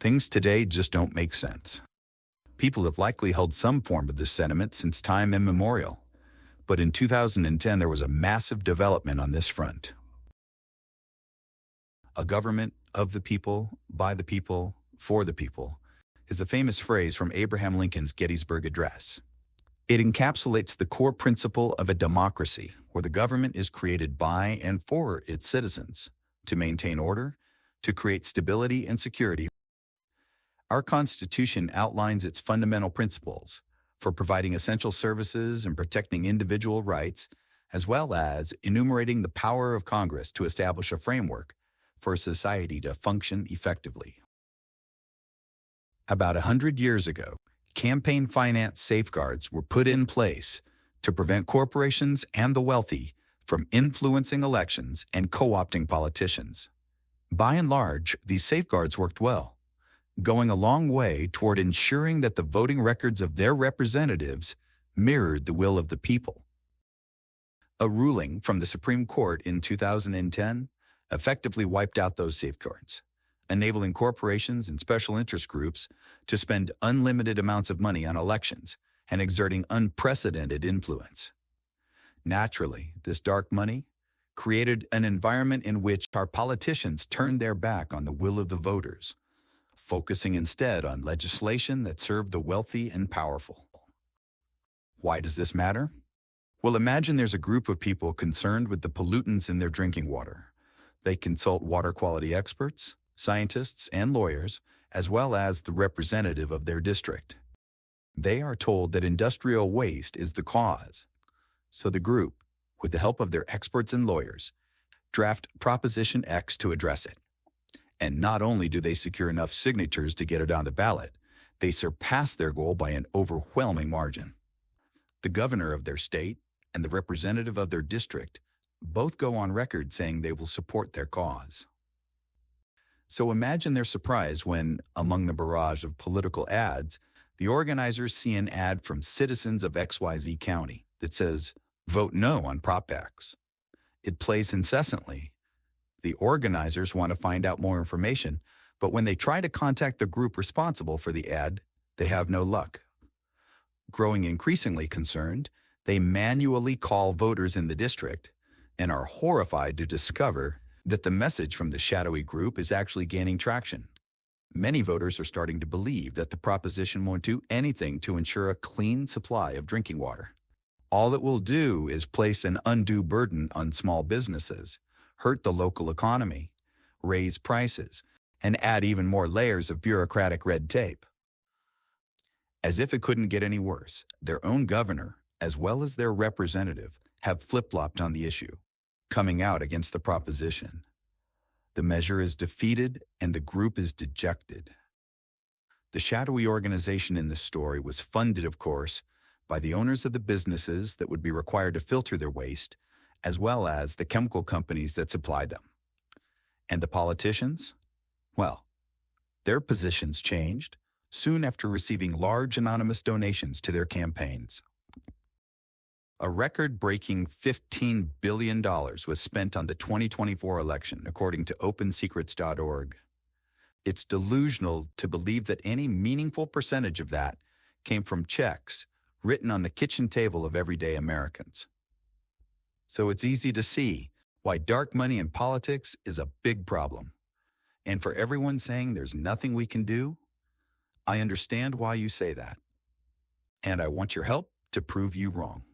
Things today just don't make sense. People have likely held some form of this sentiment since time immemorial, but in 2010 there was a massive development on this front. A government of the people, by the people, for the people, is a famous phrase from Abraham Lincoln's Gettysburg Address. It encapsulates the core principle of a democracy, where the government is created by and for its citizens, to maintain order, to create stability and security. Our Constitution outlines its fundamental principles for providing essential services and protecting individual rights, as well as enumerating the power of Congress to establish a framework for a society to function effectively. About 100 years ago, campaign finance safeguards were put in place to prevent corporations and the wealthy from influencing elections and co-opting politicians. By and large, these safeguards worked well, going a long way toward ensuring that the voting records of their representatives mirrored the will of the people. A ruling from the Supreme Court in 2010 effectively wiped out those safeguards, enabling corporations and special interest groups to spend unlimited amounts of money on elections and exerting unprecedented influence. Naturally, this dark money created an environment in which our politicians turned their back on the will of the voters, focusing instead on legislation that served the wealthy and powerful. Why does this matter? Well, imagine there's a group of people concerned with the pollutants in their drinking water. They consult water quality experts, scientists, and lawyers, as well as the representative of their district. They are told that industrial waste is the cause. So the group, with the help of their experts and lawyers, draft Proposition X to address it. And not only do they secure enough signatures to get it on the ballot, they surpass their goal by an overwhelming margin. The governor of their state and the representative of their district both go on record saying they will support their cause. So imagine their surprise when, among the barrage of political ads, the organizers see an ad from citizens of XYZ County that says, "Vote no on Prop X." It plays incessantly. The organizers want to find out more information, but when they try to contact the group responsible for the ad, they have no luck. Growing increasingly concerned, they manually call voters in the district and are horrified to discover that the message from the shadowy group is actually gaining traction. Many voters are starting to believe that the proposition won't do anything to ensure a clean supply of drinking water. All it will do is place an undue burden on small businesses, hurt the local economy, raise prices, and add even more layers of bureaucratic red tape. As if it couldn't get any worse, their own governor, as well as their representative, have flip-flopped on the issue, coming out against the proposition. The measure is defeated and the group is dejected. The shadowy organization in this story was funded, of course, by the owners of the businesses that would be required to filter their waste, as well as the chemical companies that supply them. And the politicians? Well, their positions changed soon after receiving large anonymous donations to their campaigns. A record-breaking $15 billion was spent on the 2024 election, according to OpenSecrets.org. It's delusional to believe that any meaningful percentage of that came from checks written on the kitchen table of everyday Americans. So it's easy to see why dark money in politics is a big problem. And for everyone saying there's nothing we can do, I understand why you say that. And I want your help to prove you wrong.